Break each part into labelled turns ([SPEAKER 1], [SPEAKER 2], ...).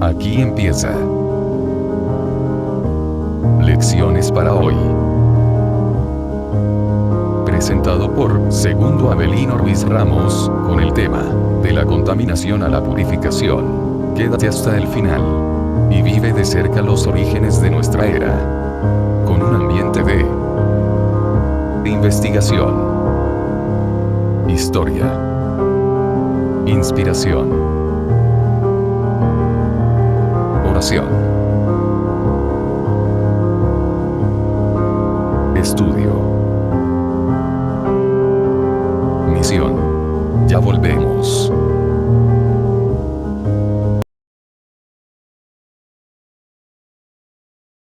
[SPEAKER 1] Aquí empieza. Lecciones para hoy. Presentado por Segundo Avelino Ruiz Ramos, con el tema de la contaminación a la purificación. Quédate hasta el final y vive de cerca los orígenes de nuestra era, con un ambiente de investigación, historia, inspiración, oración, estudio, misión. Ya volvemos.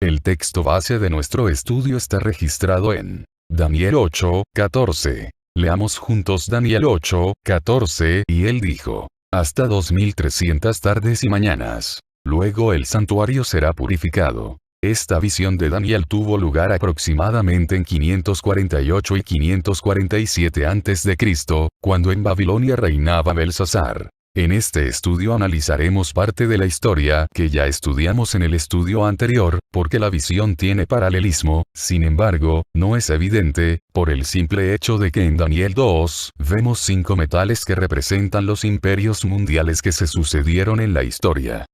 [SPEAKER 1] El texto base de nuestro estudio está registrado en Daniel 8:14. Leamos juntos Daniel 8:14, y él dijo: hasta 2300 tardes y mañanas. Luego el santuario será purificado. Esta visión de Daniel tuvo lugar aproximadamente en 548 y 547 a.C., cuando en Babilonia reinaba Belsasar. En este estudio analizaremos parte de la historia que ya estudiamos en el estudio anterior, porque la visión tiene paralelismo. Sin embargo, no es evidente, por el simple hecho de que en Daniel 2 vemos 5 metales que representan los imperios mundiales que se sucedieron en la historia.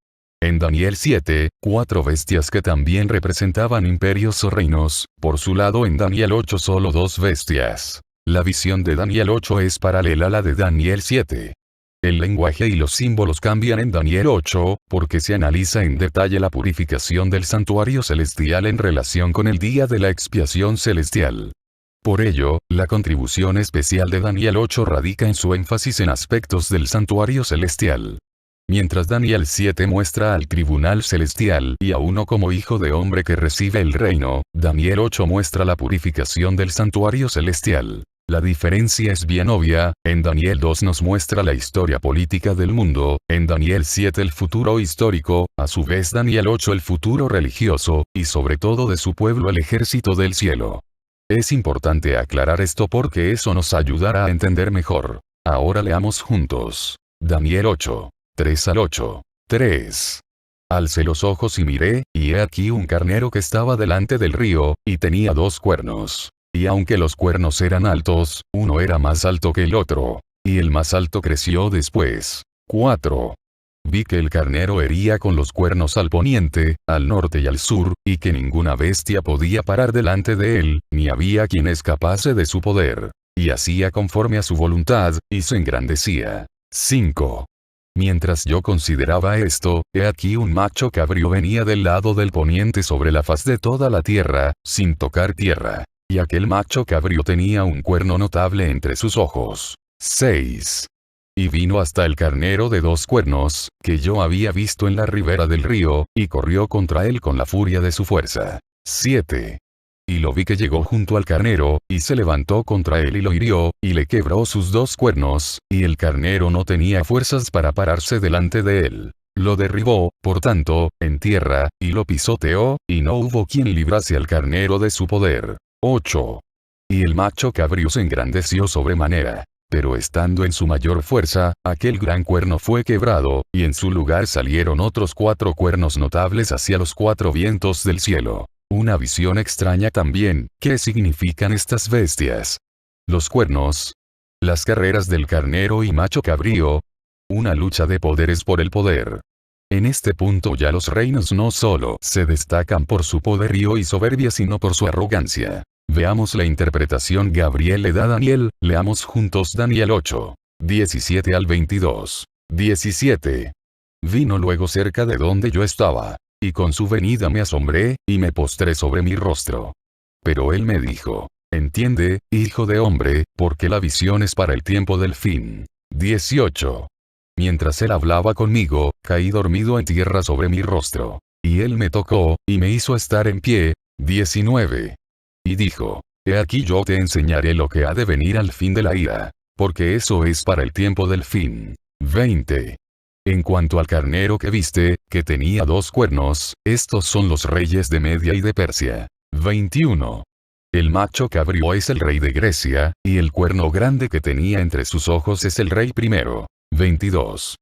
[SPEAKER 1] En Daniel 7, 4 bestias que también representaban imperios o reinos. Por su lado, en Daniel 8 solo 2 bestias. La visión de Daniel 8 es paralela a la de Daniel 7. El lenguaje y los símbolos cambian en Daniel 8, porque se analiza en detalle la purificación del santuario celestial en relación con el día de la expiación celestial. Por ello, la contribución especial de Daniel 8 radica en su énfasis en aspectos del santuario celestial. Mientras Daniel 7 muestra al tribunal celestial y a uno como hijo de hombre que recibe el reino, Daniel 8 muestra la purificación del santuario celestial. La diferencia es bien obvia. En Daniel 2 nos muestra la historia política del mundo, en Daniel 7 el futuro histórico, a su vez Daniel 8 el futuro religioso, y sobre todo de su pueblo el ejército del cielo. Es importante aclarar esto porque eso nos ayudará a entender mejor. Ahora leamos juntos. Daniel 8. 3 al 8. 3. Alcé los ojos y miré, y he aquí un carnero que estaba delante del río, y tenía 2 cuernos. Y aunque los cuernos eran altos, uno era más alto que el otro. Y el más alto creció después. 4. Vi que el carnero hería con los cuernos al poniente, al norte y al sur, y que ninguna bestia podía parar delante de él, ni había quien escapase de su poder. Y hacía conforme a su voluntad, y se engrandecía. 5. Mientras yo consideraba esto, he aquí un macho cabrío venía del lado del poniente sobre la faz de toda la tierra, sin tocar tierra. Y aquel macho cabrío tenía un cuerno notable entre sus ojos. 6. Y vino hasta el carnero de 2 cuernos, que yo había visto en la ribera del río, y corrió contra él con la furia de su fuerza. 7. Y lo vi que llegó junto al carnero, y se levantó contra él y lo hirió, y le quebró sus 2 cuernos, y el carnero no tenía fuerzas para pararse delante de él. Lo derribó, por tanto, en tierra, y lo pisoteó, y no hubo quien librase al carnero de su poder. 8. Y el macho cabrío se engrandeció sobremanera. Pero estando en su mayor fuerza, aquel gran cuerno fue quebrado, y en su lugar salieron otros 4 cuernos notables hacia los 4 vientos del cielo. Una visión extraña también. ¿Qué significan estas bestias? Los cuernos. Las carreras del carnero y macho cabrío. Una lucha de poderes por el poder. En este punto ya los reinos no solo se destacan por su poderío y soberbia sino por su arrogancia. Veamos la interpretación Gabriel le da a Daniel. Leamos juntos Daniel 8. 17 al 22. 17. Vino luego cerca de donde yo estaba, y con su venida me asombré, y me postré sobre mi rostro. Pero él me dijo: entiende, hijo de hombre, porque la visión es para el tiempo del fin. 18. Mientras él hablaba conmigo, caí dormido en tierra sobre mi rostro. Y él me tocó, y me hizo estar en pie. 19. Y dijo: he aquí yo te enseñaré lo que ha de venir al fin de la ira, porque eso es para el tiempo del fin. 20. En cuanto al carnero que viste, que tenía 2 cuernos, estos son los reyes de Media y de Persia. 21. El macho cabrío es el rey de Grecia, y el cuerno grande que tenía entre sus ojos es el rey primero. 22.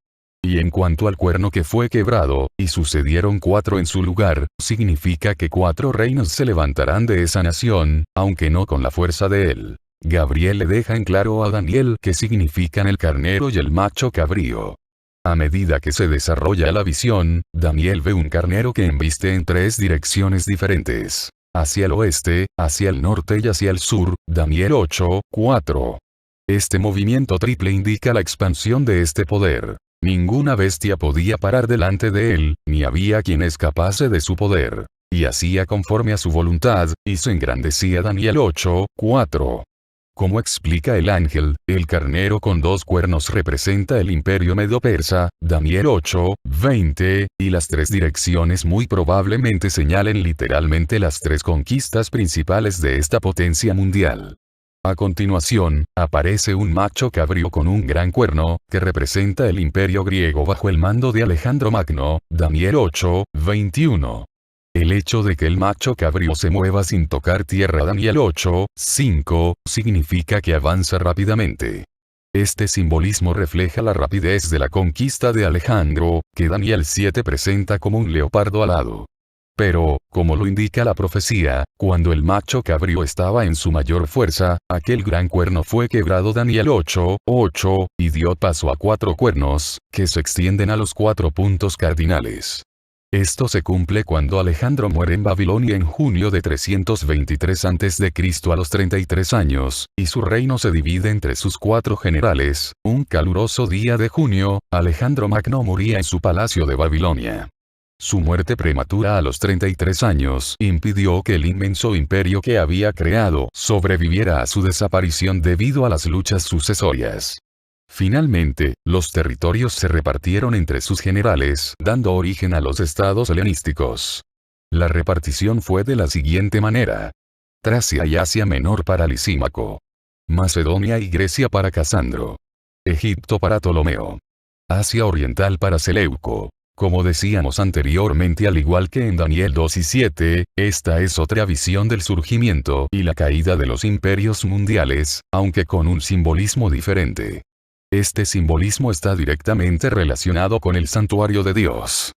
[SPEAKER 1] Y en cuanto al cuerno que fue quebrado, y sucedieron 4 en su lugar, significa que 4 reinos se levantarán de esa nación, aunque no con la fuerza de él. Gabriel le deja en claro a Daniel qué significan el carnero y el macho cabrío. A medida que se desarrolla la visión, Daniel ve un carnero que embiste en 3 direcciones diferentes. Hacia el oeste, hacia el norte y hacia el sur, Daniel 8:4. Este movimiento triple indica la expansión de este poder. Ninguna bestia podía parar delante de él, ni había quien escapase de su poder. Y hacía conforme a su voluntad, y se engrandecía Daniel 8:4. Como explica el ángel, el carnero con 2 cuernos representa el imperio medo-persa, Daniel 8:20, y las 3 direcciones muy probablemente señalen literalmente las 3 conquistas principales de esta potencia mundial. A continuación, aparece un macho cabrío con un gran cuerno, que representa el imperio griego bajo el mando de Alejandro Magno, Daniel 8:21. El hecho de que el macho cabrío se mueva sin tocar tierra, Daniel 8:5, significa que avanza rápidamente. Este simbolismo refleja la rapidez de la conquista de Alejandro, que Daniel 7 presenta como un leopardo alado. Pero, como lo indica la profecía, cuando el macho cabrío estaba en su mayor fuerza, aquel gran cuerno fue quebrado, Daniel 8:8, y dio paso a 4 cuernos, que se extienden a los 4 puntos cardinales. Esto se cumple cuando Alejandro muere en Babilonia en junio de 323 a.C. a los 33 años, y su reino se divide entre sus 4 generales. Un caluroso día de junio, Alejandro Magno moría en su palacio de Babilonia. Su muerte prematura a los 33 años impidió que el inmenso imperio que había creado sobreviviera a su desaparición debido a las luchas sucesorias. Finalmente, los territorios se repartieron entre sus generales, dando origen a los estados helenísticos. La repartición fue de la siguiente manera: Tracia y Asia Menor para Lisímaco. Macedonia y Grecia para Casandro. Egipto para Ptolomeo. Asia Oriental para Seleuco. Como decíamos anteriormente, al igual que en Daniel 2 y 7, esta es otra visión del surgimiento y la caída de los imperios mundiales, aunque con un simbolismo diferente. Este simbolismo está directamente relacionado con el santuario de Dios.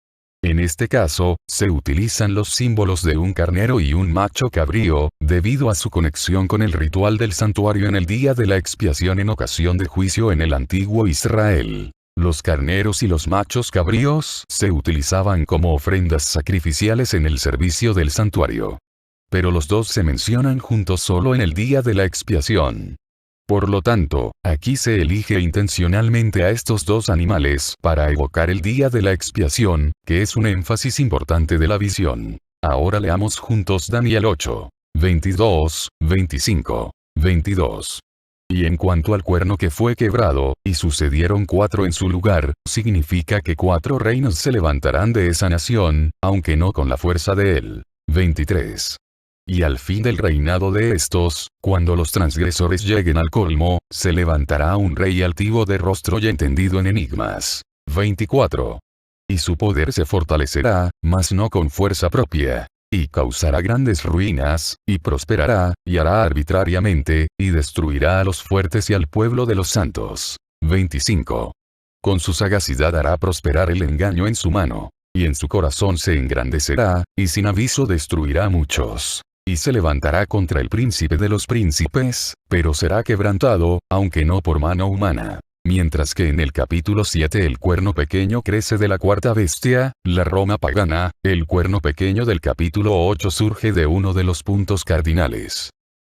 [SPEAKER 1] En este caso, se utilizan los símbolos de un carnero y un macho cabrío, debido a su conexión con el ritual del santuario en el día de la expiación en ocasión de juicio en el antiguo Israel. Los carneros y los machos cabríos se utilizaban como ofrendas sacrificiales en el servicio del santuario. Pero los dos se mencionan juntos solo en el día de la expiación. Por lo tanto, aquí se elige intencionalmente a estos 2 animales para evocar el día de la expiación, que es un énfasis importante de la visión. Ahora leamos juntos Daniel 8, 22, 25, 22. Y en cuanto al cuerno que fue quebrado, y sucedieron 4 en su lugar, significa que 4 reinos se levantarán de esa nación, aunque no con la fuerza de él. 23. Y al fin del reinado de estos, cuando los transgresores lleguen al colmo, se levantará un rey altivo de rostro y entendido en enigmas. 24. Y su poder se fortalecerá, mas no con fuerza propia. Y causará grandes ruinas, y prosperará, y hará arbitrariamente, y destruirá a los fuertes y al pueblo de los santos. 25. Con su sagacidad hará prosperar el engaño en su mano. Y en su corazón se engrandecerá, y sin aviso destruirá a muchos. Y se levantará contra el príncipe de los príncipes, pero será quebrantado, aunque no por mano humana. Mientras que en el capítulo 7 el cuerno pequeño crece de la cuarta bestia, la Roma pagana. El cuerno pequeño del capítulo 8 surge de uno de los puntos cardinales.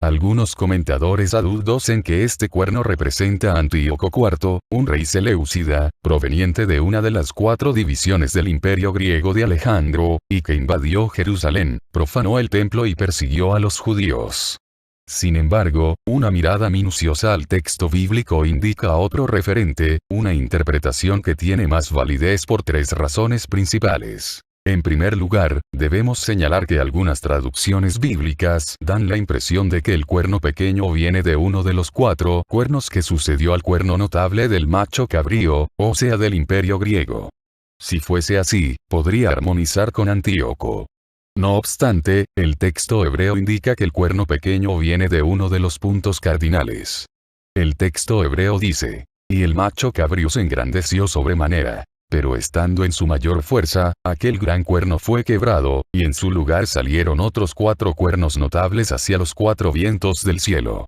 [SPEAKER 1] Algunos comentadores aducen que este cuerno representa a Antíoco IV, un rey seleucida, proveniente de una de las 4 divisiones del imperio griego de Alejandro, y que invadió Jerusalén, profanó el templo y persiguió a los judíos. Sin embargo, una mirada minuciosa al texto bíblico indica otro referente, una interpretación que tiene más validez por 3 razones principales. En primer lugar, debemos señalar que algunas traducciones bíblicas dan la impresión de que el cuerno pequeño viene de uno de los 4 cuernos que sucedió al cuerno notable del macho cabrío, o sea del imperio griego. Si fuese así, podría armonizar con Antíoco. No obstante, el texto hebreo indica que el cuerno pequeño viene de uno de los puntos cardinales. El texto hebreo dice: y el macho cabrío se engrandeció sobremanera. Pero estando en su mayor fuerza, aquel gran cuerno fue quebrado, y en su lugar salieron otros 4 cuernos notables hacia los 4 vientos del cielo.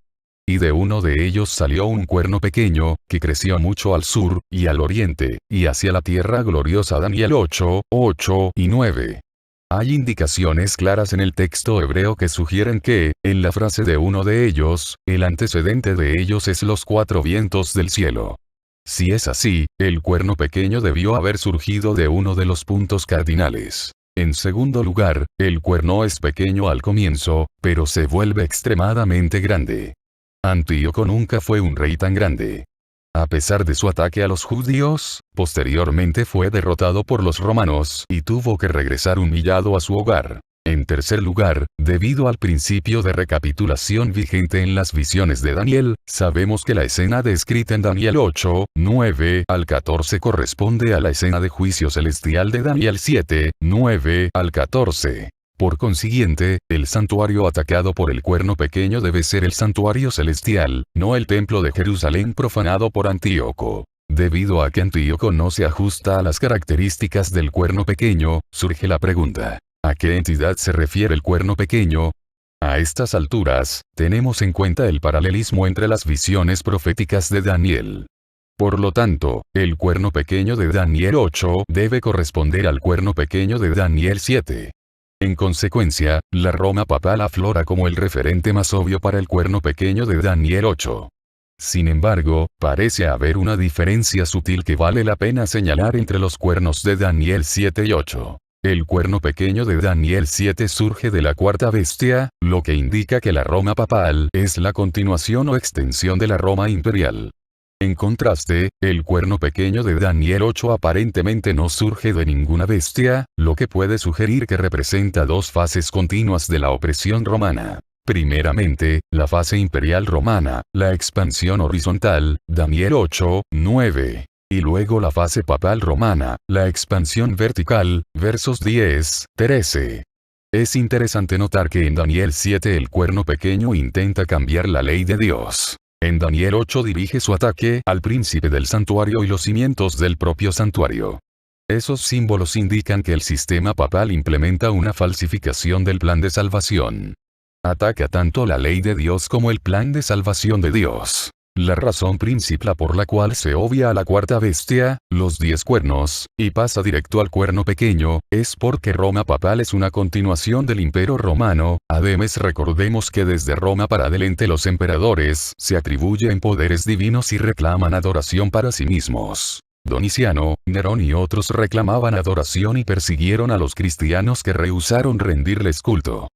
[SPEAKER 1] Y de uno de ellos salió un cuerno pequeño, que creció mucho al sur, y al oriente, y hacia la tierra gloriosa. Daniel 8, 8 y 9. Hay indicaciones claras en el texto hebreo que sugieren que, en la frase de uno de ellos, el antecedente de ellos es los 4 vientos del cielo. Si es así, el cuerno pequeño debió haber surgido de uno de los puntos cardinales. En segundo lugar, el cuerno es pequeño al comienzo, pero se vuelve extremadamente grande. Antíoco nunca fue un rey tan grande. A pesar de su ataque a los judíos, posteriormente fue derrotado por los romanos y tuvo que regresar humillado a su hogar. En tercer lugar, debido al principio de recapitulación vigente en las visiones de Daniel, sabemos que la escena descrita en Daniel 8, 9 al 14 corresponde a la escena de juicio celestial de Daniel 7, 9 al 14. Por consiguiente, el santuario atacado por el cuerno pequeño debe ser el santuario celestial, no el templo de Jerusalén profanado por Antíoco. Debido a que Antíoco no se ajusta a las características del cuerno pequeño, surge la pregunta: ¿a qué entidad se refiere el cuerno pequeño? A estas alturas, tenemos en cuenta el paralelismo entre las visiones proféticas de Daniel. Por lo tanto, el cuerno pequeño de Daniel 8 debe corresponder al cuerno pequeño de Daniel 7. En consecuencia, la Roma papal aflora como el referente más obvio para el cuerno pequeño de Daniel 8. Sin embargo, parece haber una diferencia sutil que vale la pena señalar entre los cuernos de Daniel 7 y 8. El cuerno pequeño de Daniel 7 surge de la cuarta bestia, lo que indica que la Roma papal es la continuación o extensión de la Roma imperial. En contraste, el cuerno pequeño de Daniel 8 aparentemente no surge de ninguna bestia, lo que puede sugerir que representa 2 fases continuas de la opresión romana. Primeramente, la fase imperial romana, la expansión horizontal, Daniel 8, 9. Y luego la fase papal romana, la expansión vertical, versos 10, 13. Es interesante notar que en Daniel 7 el cuerno pequeño intenta cambiar la ley de Dios. En Daniel 8 dirige su ataque al príncipe del santuario y los cimientos del propio santuario. Esos símbolos indican que el sistema papal implementa una falsificación del plan de salvación. Ataca tanto la ley de Dios como el plan de salvación de Dios. La razón principal por la cual se obvia a la cuarta bestia, los 10 cuernos, y pasa directo al cuerno pequeño, es porque Roma papal es una continuación del Imperio Romano. Además, recordemos que desde Roma para adelante los emperadores se atribuyen poderes divinos y reclaman adoración para sí mismos. Doniciano, Nerón y otros reclamaban adoración y persiguieron a los cristianos que rehusaron rendirles culto.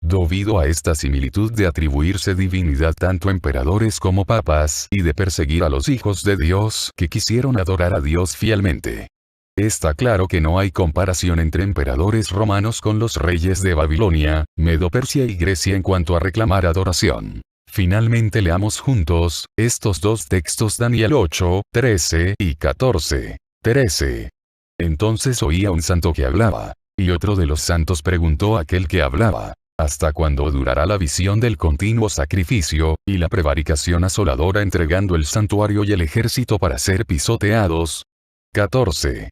[SPEAKER 1] Debido a esta similitud de atribuirse divinidad tanto a emperadores como papas y de perseguir a los hijos de Dios que quisieron adorar a Dios fielmente. Está claro que no hay comparación entre emperadores romanos con los reyes de Babilonia, Medo-Persia y Grecia en cuanto a reclamar adoración. Finalmente leamos juntos estos 2 textos: Daniel 8, 13 y 14. 13. Entonces oía un santo que hablaba, y otro de los santos preguntó a aquel que hablaba: ¿hasta cuándo durará la visión del continuo sacrificio, y la prevaricación asoladora entregando el santuario y el ejército para ser pisoteados? 14.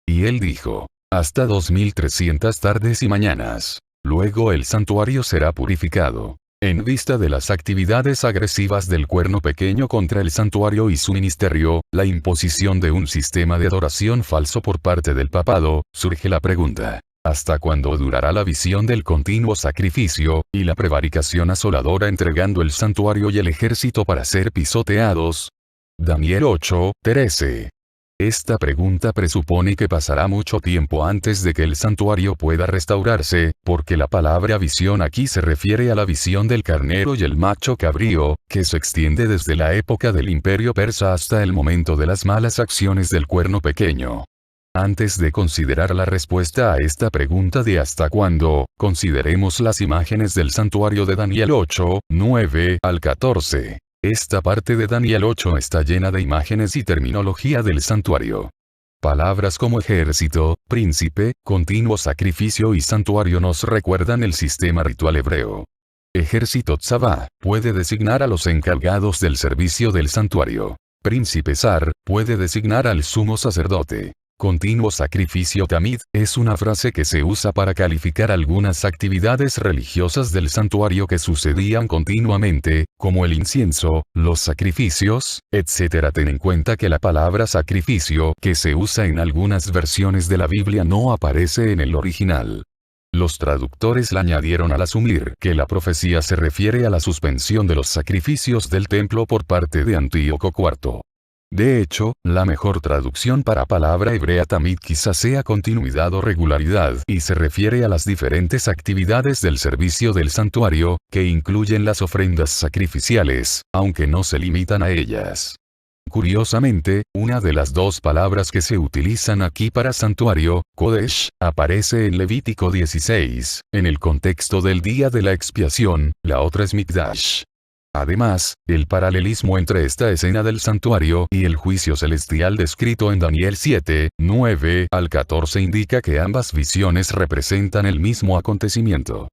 [SPEAKER 1] Y él dijo: hasta 2300 tardes y mañanas. Luego el santuario será purificado. En vista de las actividades agresivas del cuerno pequeño contra el santuario y su ministerio, la imposición de un sistema de adoración falso por parte del papado, surge la pregunta: ¿hasta cuándo durará la visión del continuo sacrificio, y la prevaricación asoladora entregando el santuario y el ejército para ser pisoteados? Daniel 8, 13. Esta pregunta presupone que pasará mucho tiempo antes de que el santuario pueda restaurarse, porque la palabra visión aquí se refiere a la visión del carnero y el macho cabrío, que se extiende desde la época del imperio persa hasta el momento de las malas acciones del cuerno pequeño. Antes de considerar la respuesta a esta pregunta de hasta cuándo, consideremos las imágenes del santuario de Daniel 8, 9 al 14. Esta parte de Daniel 8 está llena de imágenes y terminología del santuario. Palabras como ejército, príncipe, continuo sacrificio y santuario nos recuerdan el sistema ritual hebreo. Ejército tzavá puede designar a los encargados del servicio del santuario. Príncipe zar puede designar al sumo sacerdote. Continuo sacrificio tamid, es una frase que se usa para calificar algunas actividades religiosas del santuario que sucedían continuamente, como el incienso, los sacrificios, etc. Ten en cuenta que la palabra sacrificio que se usa en algunas versiones de la Biblia no aparece en el original. Los traductores la añadieron al asumir que la profecía se refiere a la suspensión de los sacrificios del templo por parte de Antíoco IV. De hecho, la mejor traducción para palabra hebrea tamid quizás sea continuidad o regularidad y se refiere a las diferentes actividades del servicio del santuario, que incluyen las ofrendas sacrificiales, aunque no se limitan a ellas. Curiosamente, una de las dos palabras que se utilizan aquí para santuario, Kodesh, aparece en Levítico 16, en el contexto del día de la expiación, la otra es Mikdash. Además, el paralelismo entre esta escena del santuario y el juicio celestial descrito en Daniel 7, 9 al 14 indica que ambas visiones representan el mismo acontecimiento.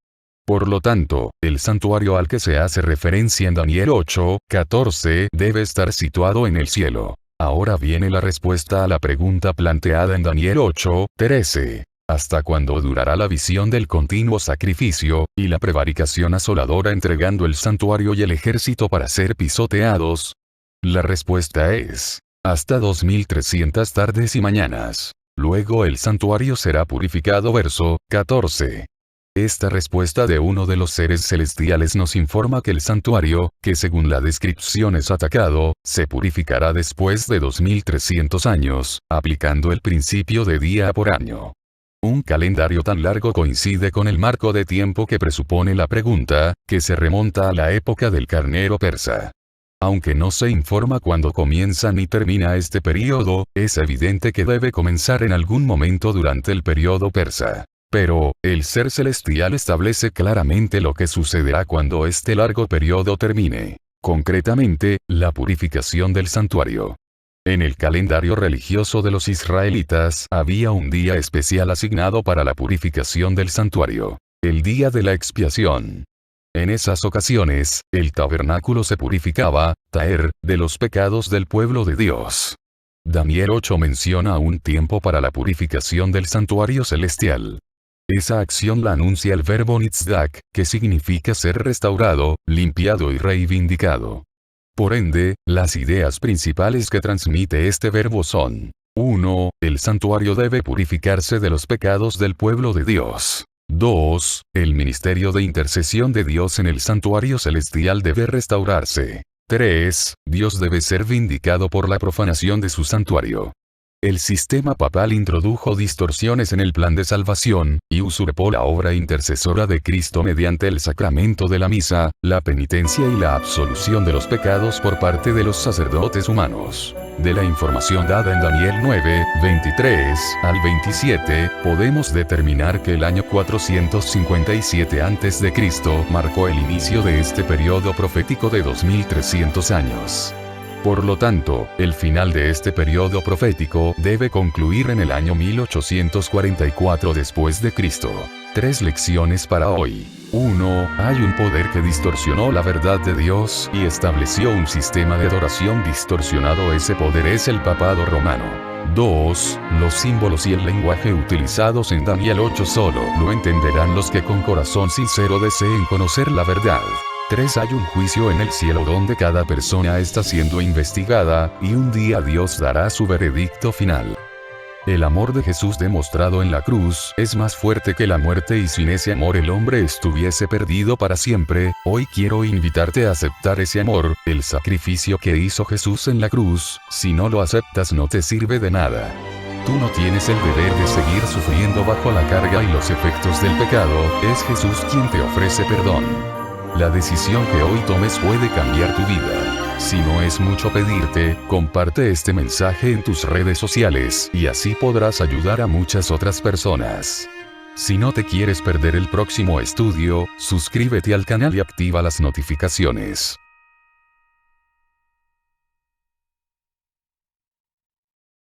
[SPEAKER 1] Por lo tanto, el santuario al que se hace referencia en Daniel 8, 14 debe estar situado en el cielo. Ahora viene la respuesta a la pregunta planteada en Daniel 8, 13. ¿Hasta cuándo durará la visión del continuo sacrificio, y la prevaricación asoladora entregando el santuario y el ejército para ser pisoteados? La respuesta es, hasta 2300 tardes y mañanas. Luego el santuario será purificado. Verso 14. Esta respuesta de uno de los seres celestiales nos informa que el santuario, que según la descripción es atacado, se purificará después de 2300 años, aplicando el principio de día por año. Un calendario tan largo coincide con el marco de tiempo que presupone la pregunta, que se remonta a la época del carnero persa. Aunque no se informa cuándo comienza ni termina este período, es evidente que debe comenzar en algún momento durante el período persa. Pero, el ser celestial establece claramente lo que sucederá cuando este largo período termine. Concretamente, la purificación del santuario. En el calendario religioso de los israelitas había un día especial asignado para la purificación del santuario, el día de la expiación. En esas ocasiones, el tabernáculo se purificaba, taer, de los pecados del pueblo de Dios. Daniel 8 menciona un tiempo para la purificación del santuario celestial. Esa acción la anuncia el verbo nitzdak, que significa ser restaurado, limpiado y reivindicado. Por ende, las ideas principales que transmite este verbo son: 1. El santuario debe purificarse de los pecados del pueblo de Dios. 2. El ministerio de intercesión de Dios en el santuario celestial debe restaurarse. 3. Dios debe ser vindicado por la profanación de su santuario. El sistema papal introdujo distorsiones en el plan de salvación, y usurpó la obra intercesora de Cristo mediante el sacramento de la misa, la penitencia y la absolución de los pecados por parte de los sacerdotes humanos. De la información dada en Daniel 9, 23 al 27, podemos determinar que el año 457 a.C. marcó el inicio de este periodo profético de 2300 años. Por lo tanto, el final de este periodo profético debe concluir en el año 1844 después de Cristo. 3 lecciones para hoy. 1. Hay un poder que distorsionó la verdad de Dios y estableció un sistema de adoración distorsionado. Ese poder es el papado romano. 2. Los símbolos y el lenguaje utilizados en Daniel 8 solo lo entenderán los que con corazón sincero deseen conocer la verdad. 3. Hay un juicio en el cielo donde cada persona está siendo investigada, y un día Dios dará su veredicto final. El amor de Jesús demostrado en la cruz es más fuerte que la muerte, y sin ese amor el hombre estuviese perdido para siempre. Hoy quiero invitarte a aceptar ese amor, el sacrificio que hizo Jesús en la cruz. Si no lo aceptas no te sirve de nada. Tú no tienes el deber de seguir sufriendo bajo la carga y los efectos del pecado, es Jesús quien te ofrece perdón. La decisión que hoy tomes puede cambiar tu vida. Si no es mucho pedirte, comparte este mensaje en tus redes sociales y así podrás ayudar a muchas otras personas. Si no te quieres perder el próximo estudio, suscríbete al canal y activa las notificaciones.